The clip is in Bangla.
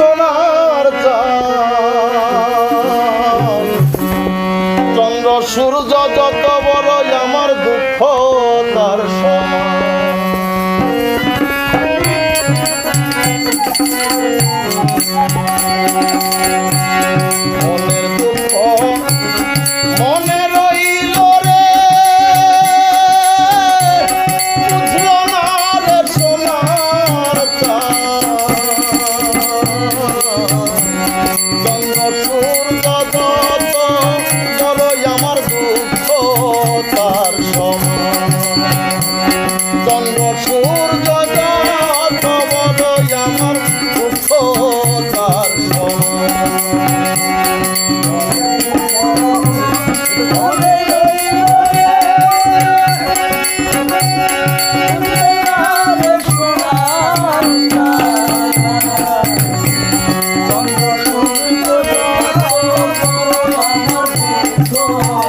সোনার চাঁদ চন্দ্র সূর্য যত বড় আমার দুঃখ তার সমান মনের দুঃখ মনে রইল রে বুঝল না রে সোনার চন্দ্র সূর্য যত বড় আমার দুঃখ তার সমান চন্দ্র সূর্য যত বড় আমার দুঃখ তার সমান Oh